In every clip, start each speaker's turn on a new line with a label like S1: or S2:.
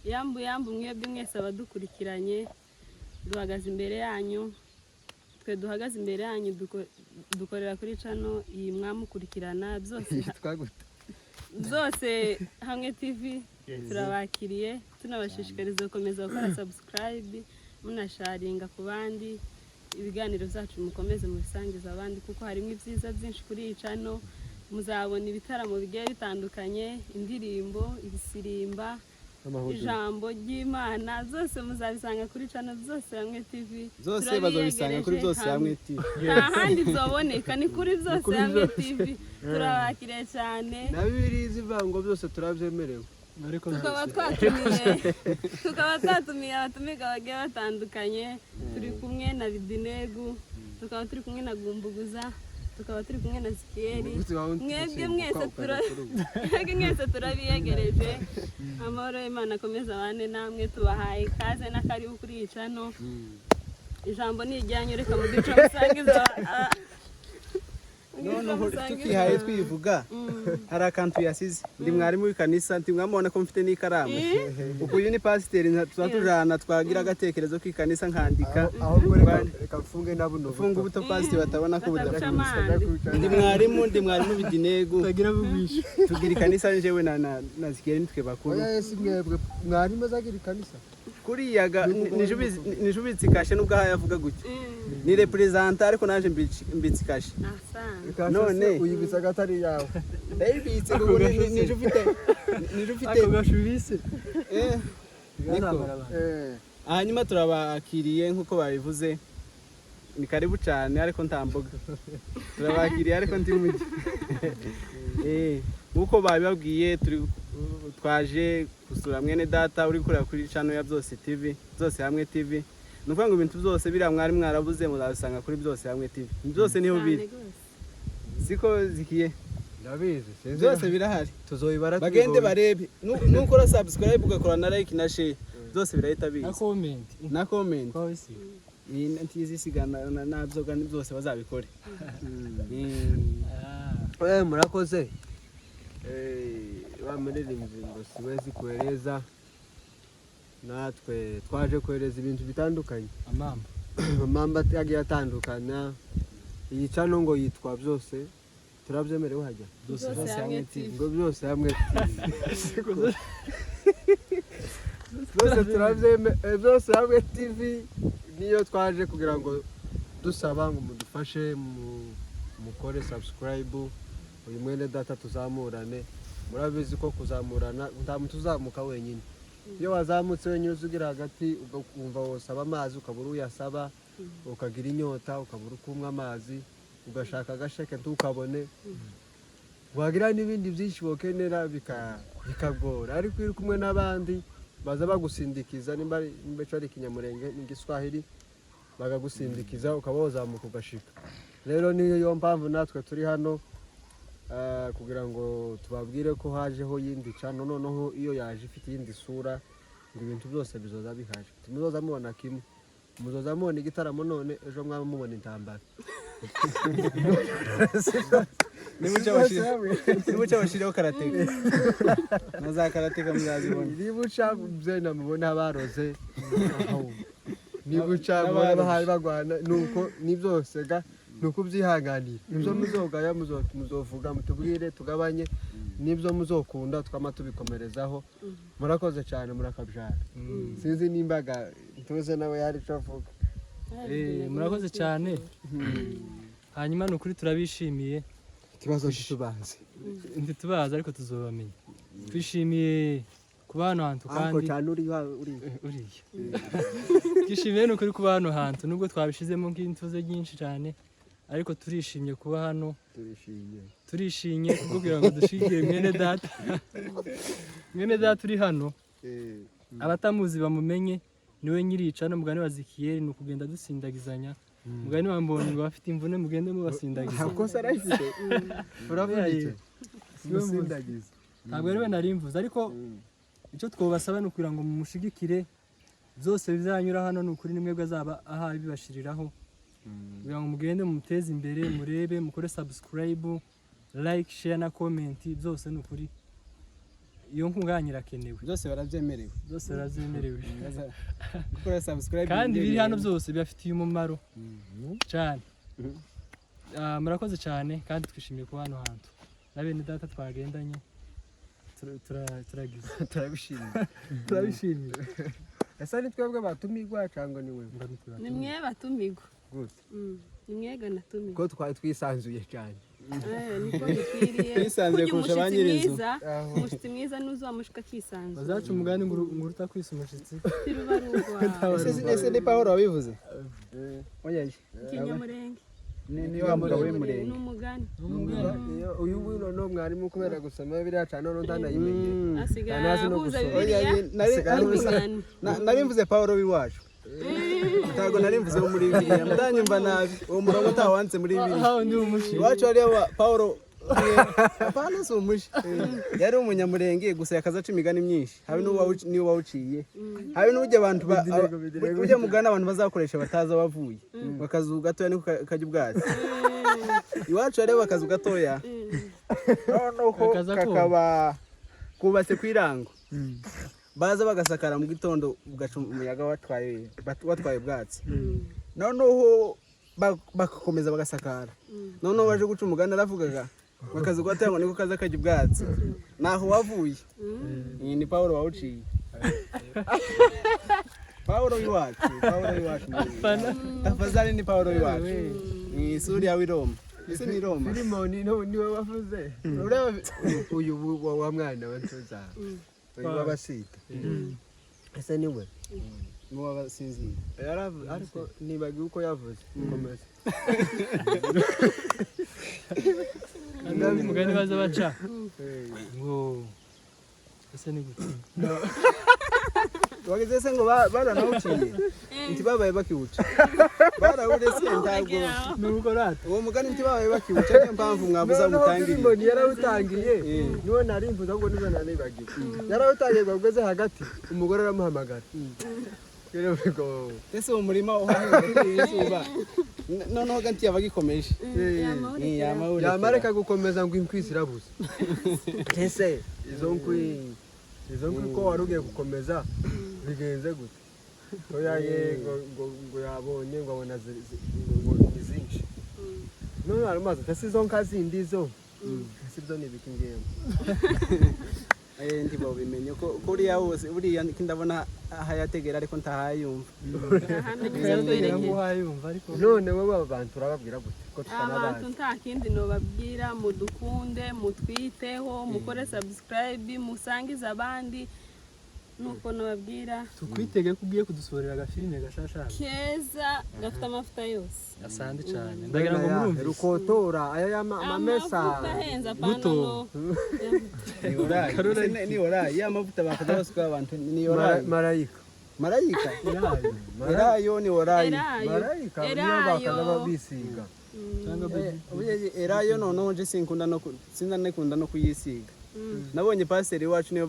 S1: yambu mwebwe mwese abadukurikiranye duhagaze imbere yanyu twe duhagaze imbere yanyu dukorera kuri channel iyi mwamukurikirana byose hamwe TV turabakiriye tunabashishikariza gukomeza gukora subscribe munasharinga ku bandi ibiganiro byacu mukomeze mubisangiza abandi kuko harimo ibyiza byinshi kuri iyi channel muzabona ibitaramo bigiye bitandukanye indirimbo ibisirimba ijambo ry'Imana zose muzabisanga kuri channel zose hamwe TV
S2: zose bazobisanga kuri zose hamwe TV
S1: ahandi zoboneka ni kuri zose hamwe TV turabakiriye cyane
S3: na Bibiliya zivango byose turabyemerewe
S1: tukaba twatumiye abatumiga bagiye batandukanye turi kumwe na Bidinegu tukaba turi kumwe na Gumbuguza tukaba turi kumwe na Zikieri mwebwe mwese turabiyegereje amahoro y'Imana akomeza abane namwe tubahaye ikaze n'akaribu kuri iyi channel ijambo ni ijyanyu reka mu duce musangiza
S2: noneho tukihaye twivuga hari akantu yasize ndi mwarimu w'ikanisa ntimwamubona ko mfite n'ikaramu uko uyu ni pasiteri tuzatujana twagira agatekerezo k'ikanisa nkandika
S3: ahubwo reka mfunge na buno
S2: funga ubuto pasiteri batabona ko budakunda ndi mwarimu Bidinegu
S3: tagira bugwisha
S2: tugira ikanisa njewe na Zikieri nitwe bakuru
S3: Yesu mwebwe mwarimu azagira ikanisa
S2: kuriyaga nijubitse kashe nubwo yavuga gutya ni representer ariko naje mbitse kashe
S3: none uyibitsa gatari yawe
S2: ndayibitse ngo nijufite
S3: agashubise
S2: hanyuma turabakiriye nkuko babivuze ni karibu cyane ariko ntamboga turabakiriye ariko ndi mujyi nkuko babibabwiye twaje gusura mwene data uri kureba kuri channel ya Byose TV Byose Hamwe TV nuvuga ngo ibintu byose bira mwari mwarabuze muzabisanga kuri Byose Hamwe TV byose niho biri siko Zikiye
S3: ndabizi
S2: byose birahari
S3: tuzoyibara
S2: bagende barebe nukora subscribe ugakora na like na share byose birahita biza na comment ni ntizi sigana nabyoga byose bazabikore
S3: murakoze bamuririmbye ngo siwezi kueleza natwe twaje kueleza ibintu bitandukanye amamba yagiye atandukana iyi channel ngo yitwa Byose turabyemerewe hajya
S1: Byose Hamwe TV
S3: ngo Byose Hamwe Byose turabyemerewe Byose Hamwe TV niyo twaje kugira ngo dusaba ngo mudufashe mukore subscribe uyu mwene data tuzamurane murabizi ko kuzamurana nta muntu uzamuka wenyine iyo wazamutse wenyine uzugira hagati ukumva wosaba amazi ukabura uyasaba ukagira inyota ukabura kunywa amazi ugashaka agasheke ntukabone wagira n'ibindi byinshi bokenera bikagora ariko iri kumwe n'abandi baza bagusindikiza nimba ari Kinyamurenge n'Igiswahili bagagusindikiza ukaba wazamuka ugashika rero niyo mpamvu natwe turi hano kugira ngo tubabwire ko hajeho yindi channel noneho iyo yaje ifite yindi sura ngo ibintu byose bizoza bihaje tumuzoza mubona kimwe muzoza mubona igitaramo none ejo mwaba mubona intambara
S2: nibuca bashiraho karateka na za karateka muzazibona
S3: nibuca byena mubona abaroze nibuca bahari bagwana nuko ni byose ga nuko byihanganira ibyo muzogaya muzovuga mutubwire tugabanye nibyo muzokunda twama tubikomerezaho murakoze cyane murakabjara sinzi nimbaga tuze nawe yari cavuga
S4: murakoze cyane hanyuma nukuri turabishimiye
S3: ikibazo cy'ubanzi
S4: ntitubaza ariko tuzobamenya twishimiye kuba hano hantu kandi
S3: cyane uri
S4: twishimiye nukuri kuba hano hantu nubwo twabishizemo nk'intuze nyinshi cyane ariko turishimye kuba hano turishimye kugira ngo dushigire mwene data uri hano abatamuzi bamumenye niwe nyirica no mugani wa Zikieri nukugenda dusindagizanya mugani wambonye ngo bafite imvune mugende mubasindagiza
S3: akosa arashite uravuga musindagiza
S4: ntabwo ariwe narimvuze ariko icyo twobasaba no kugira ngo mumushigikire byose bizanyura hano nukuri nimwe bwazaba aha bibashiriraho kugira ngo mugende muteze imbere murebe mukore subscribe like share na comment byose nukuri iyo nkunga irakenewe
S2: byose barabyemerewe
S4: byose barazemerewe
S2: gukora subscribe
S4: kandi biri hano byose bibafitiye umumaro cyane. Murakoze cyane kandi twishimiye kuba hano hantu na bene data twagendanye turabishimiye.
S3: ese ni twebwe batumirwa cyangwa ni wewe?
S1: ni mwe batumirwa
S3: Gute?
S1: ni mwega natumirwa
S3: ko twari twisanzuye cyane.
S1: niko bikwiriye
S2: Twisanzuye kurusha ba nyir'inzu.
S1: umushyitsi mwiza nuzamushika akisanzura
S4: bazaca umugani ngo uruta kwisa umushyitsi
S1: tirubarugwa
S2: ese ni Pawulo wabivuze oya
S1: ikinyamurenge
S2: ni wa mugabo w'umurenge
S1: ni umugani
S3: uyu nguyu no mwarimu kubera gusoma biriya cyane none ndanayimenye.
S1: asigaye ahuza
S2: oya
S1: bibiliya n'umugani
S2: nari mvuze Pawulo w'iwacu ntabwo nari mvuze wo muri Bibiliya ndanyumva nabi uwo murongo utawanditse muri Bibiliya
S4: ndi umushi
S2: iwacu hariya Pawulo apana si umushi yari umunyamurenge gusa yakaza aca imigani myinshi habe niwe wawuciye habe n'ujya abantu ujya mugana abantu bazakoresha bataza bavuye bakazu gatoya niko kajya ubwatsi iwacu hariya bakazu gatoya noneho kakaba kubatse ku irango baza bagasakara mu gitondo ugaca umuyaga watwaye ubwatsi noneho bagakomeza bagasakara noneho baje guca umugani aravugaga bakazi gatoya ngo niko kaza kajya ubwatsi naho wavuye ni Pawulo wawuciye Pawulo w'iwacu tafadhali ni Pawulo w'iwacu ni Suriya w'i Roma ese ni Roma
S3: Filimoni niwe wavuze uyu wa mwana wa Ntoza uyu w'abasita ese niwe
S2: ni w'abasinzira
S3: ariko nibagiwe uko yavuze komeza
S4: umugani baza baca ngo ese ni gute
S2: wageze se ngo baranawuciye nti babaye bakiwuca barawurese ntabwo
S4: nuko rata
S2: uwo mugani nti babaye bakiwuca niyo mpamvu mwabuza mutangiriye
S3: Filimoni yarawutangiye niwe nari mvuze ngo nizo nanibagiwe yarawutangiye bageze hagati umugore aramuhamagara
S2: ese uwo murima uhahinga izuba noneho hagati yabagikomeje
S3: yamareka gukomeza ngo inkwisi irabuze ese izo nkwi ko wari ugiye gukomeza bigenze gute oyaye ngo yabonye ngo abona izinshi none aramubaza ese izo nka zindi zo ese ibyo ni ibiki ngewe
S2: ndi babimenye ko kuriya wose buriya ndabona ahayategera ariko ntahayumva
S3: none wowe abantu urababwira gute ko
S1: abantu
S3: tutanabazi
S1: nta kindi nobabwira mudukunde mutwiteho mukore subscribe musangize abandi nuko nobabwira
S4: tukwitege ko ugiye kudusorera agafilime gashashara
S1: keza gafite amavuta yose
S4: asandi cyane ndagira ngo murumve
S3: rukotora aya
S1: amavuta
S3: amamesa
S1: ahenze
S4: Buto.
S2: ni orayi ya mavuta bakaza basuka abantu ni orayi marayika erayo ni orayi
S3: marayika niyo bakaza babisiga
S4: cyangwa
S2: erayo noneho nje sinakunda no kuyisiga nabonye pasiteri wacu niyo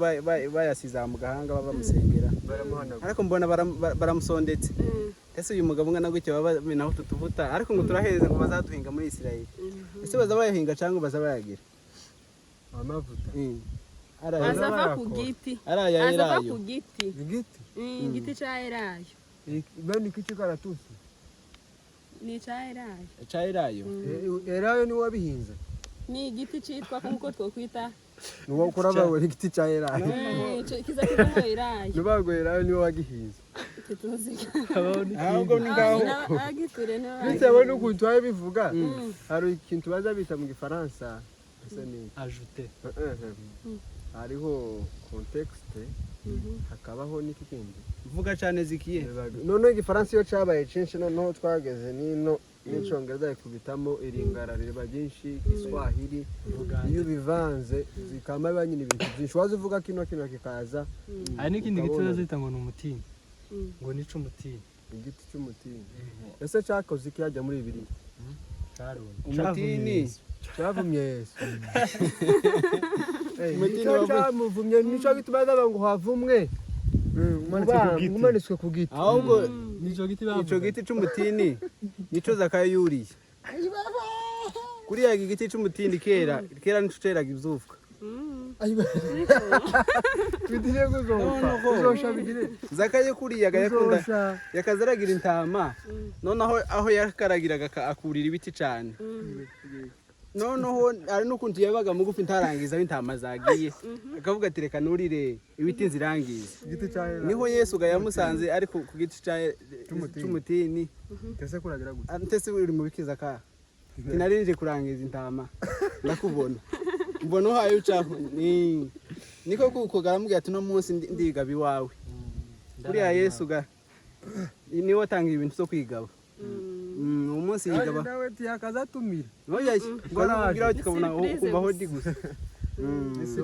S2: bayasiza mu gahanga bamusengera ariko mbona baramusondetse ese uyu mugabo ungana gutya baba naho tutuvuta ariko ngo turaheza ngo bazaduhinga muri Isirayeli ese baza bayahinga cyangwa baza bayagira
S3: amavuta
S1: azava ku giti
S2: araya
S1: azava
S2: erayo
S1: ku giti
S3: igiti
S1: igiti cya erayo
S3: bene iki karatusi
S1: ni cya erayo
S2: ca erayo
S3: erayo ni wabihinze
S1: ni igiti cyitwa nk'uko twokwita
S3: nuwo kurabawe igiti cya erayo
S1: kiza kivamo erayo
S3: nubago erayo ni wagihinze
S1: tituziga
S2: ahubwo ni ngaho
S1: agiture
S3: bitewe n'ukuntu wawe bivuga hari ikintu baza bita mu gifaransa ese ni
S4: ajute
S3: hariho context hakabaho n'iki kindi
S2: vuga cyane zikiye
S3: noneho igifaransa iyo cyabaye cyinshi noneho twageze nino n'icyongereza ikubitamo iringara riba ryinshi iswahili iyo bivanze zikama biba nyine ibintu byinshi waza uvuga kino kikaza
S4: hari n'ikindi giti bazita ngo ni umutini ngo nico umutini
S3: igiti cy'umutini ese cyakoze iki yajya muri Bibiliya
S2: umutini
S3: cyavumye Yesu nicyo cyamuvumye nicyo gituma bavuga ngo havumwe umanitswe ku giti
S2: ahubwo
S4: nico giti
S2: ico giti c'umutini nico Zakayo yuriye kuriya giti c'umutini kera nico ceraga ivyufwa
S3: bidire kuzopfa uzosha bigire
S2: zakaye kuriyaga yakunda
S3: uzosha
S2: yakazaragira intama noneho aho yakaragiraga akurira ibiti cyane noneho ari n'ukuntu yabaga mugufi ntarangiza aho intama zagiye akavuga ati reka nurire ibiti zirangiza
S3: igiti cyawe
S2: niho Yesu ga yamusanze ari ku giti cy'umutini
S3: tese kuragira gute
S2: ntese uri mu bikiza ka tinarinje kurangiza intama ndakubona mbona uhaye ucaho niko kuko garamubwira ati no munsi ndigaba iwawe kuriya Yesu ga niwe watanga ibintu byo kwigaba umunsi yigaba
S3: nawe tiyakazatumira
S2: oya ngo tukabona kumva hodi gusa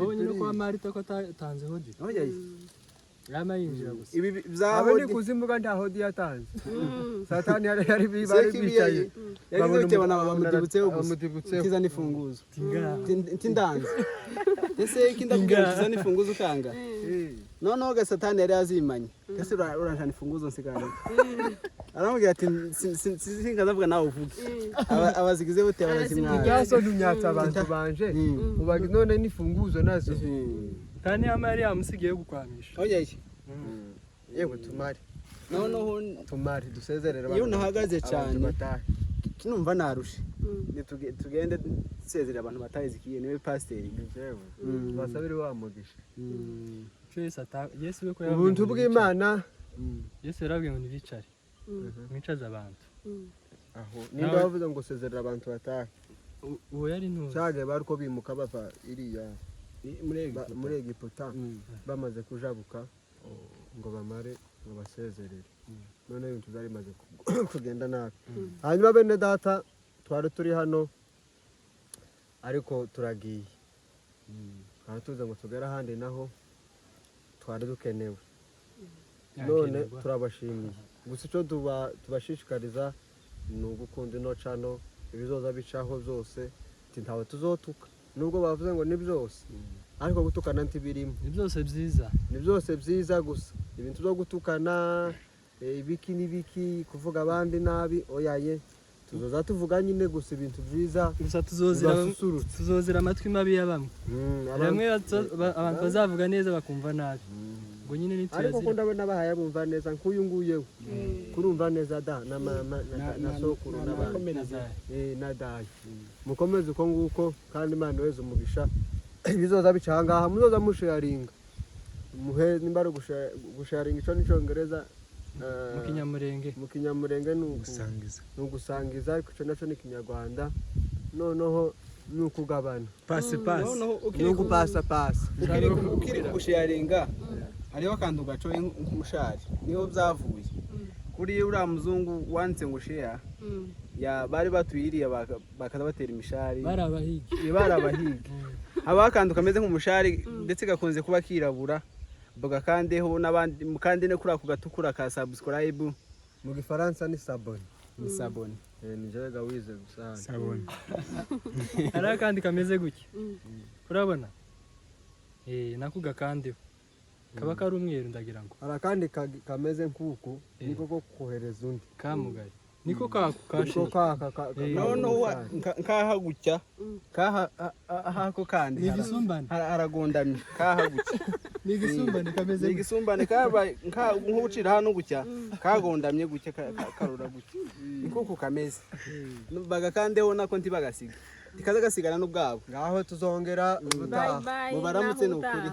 S4: wowe nyine kwa Marita ko atanze hodi
S2: oya
S4: yama yinjira gusa
S2: ibi bya
S3: abe
S2: hodi
S3: ni kuzimuga nta hodi yatanze satani yari bicaye
S2: yagize utebana bamudibutseho gusa
S3: bamudibutseho
S2: kiza n'ifunguzo
S4: tinga
S2: tindanze ese kindabwira kiza n'ifunguzo ukanga noneho ga satani yari azimanye ese urajana ifunguzo nsigane aramubwira ati sinkazavuga nawe uvuge abazigize bute barazimwara
S3: byaso ntumyatsa abantu banje ubaga none n'ifunguzo nazo
S4: kandi yama yari yamusigiye gukwamisha
S2: oya
S3: yewe tumari
S2: noneho
S3: tumari dusezerere
S2: iyo nahagaze cyane
S3: batahe
S2: kinumva narushe tugende dusezerera abantu batahizikiye niwe pasiteri
S3: jewe basabire wa mugisha
S4: Yesu we ko
S3: ubuntu bw'Imana
S4: Yesu yarabwiye ngo nibicare mwicaze abantu
S3: aho nimba bavuze ngo sezerera abantu batahe
S4: uwo yari ntuzi
S3: cyage bariko bimuka bava iriya muri Egiputa bamaze kujabuka ngo bamare ngo basezerere none ibintu byari bimaze kugenda nabi hanyuma bene data twari turi hano ariko turagiye twari tuze ngo tugere ahandi naho twari dukenewe none turabashimiye gusa icyo tubashishikariza ni ugukunda ino cano ibizoza bicaho byose ntawe tuzotuka nubwo bavuze ngo ni byose ariko gutukana ntibirimo
S4: ni byose byiza
S3: ni byose byiza gusa ibintu byo gutukana ibiki n'ibiki kuvuga abandi nabi oyaye tuzoza tuvuga nyine gusa ibintu byiza
S4: gusa tuzozira amatwi mabi ya bamwe bamwe abantu bazavuga neza bakumva nabi ngo nyine
S3: ariko ko
S4: nituyazira
S3: ndabona bahaye bumva neza nk'uyu nguyeho kurumva neza da na mama na sokuru n'abandi na dayi mukomeze uko nguko kandi Imana weze umugisha bizoza bica aha ngaha muzoza musharinga muhe nimba ari gusharinga ico n'icongereza
S4: mu
S3: kinyamurenge ni ugusangiza ariko ico naco ni Kinyarwanda noneho ni ukugabana ni ugupasapasa
S2: ukiri gusharinga hariho akantu gacoye nk'umushari niho byavuye kuri uriya muzungu wanditse ngo share bari batuyiriye bakaza batera imishari barabahigi haba akantu kameze nk'umushari ndetse gakunze kuba kirabura bagakandeho n'abandi mukande no kuri ako gatukura ka subscribe
S3: mu gifaransa ni sabone
S2: ni
S3: njega wize gusa
S4: sabone hari akandi kameze gutya urabona nako gakandeho kaba kari umweru ndagira ngo
S3: hari akandi kameze nk'uku niko ko kohereza undi
S4: kamugari niko kashi
S2: noneho nkaha gutya hako kandi
S4: ni igisumbane
S2: haragondamye kaha gutya
S4: ni igisumbane kameze
S2: ni igisumbane nk'ubucira hano gutya kagondamye gutya karura gutya niko ko kameze bagakandeho nako ntibagasiga ikaza gasigana n'ubwabo
S3: ngaho tuzongera
S1: bye bye
S2: mubaramutse ni ukuri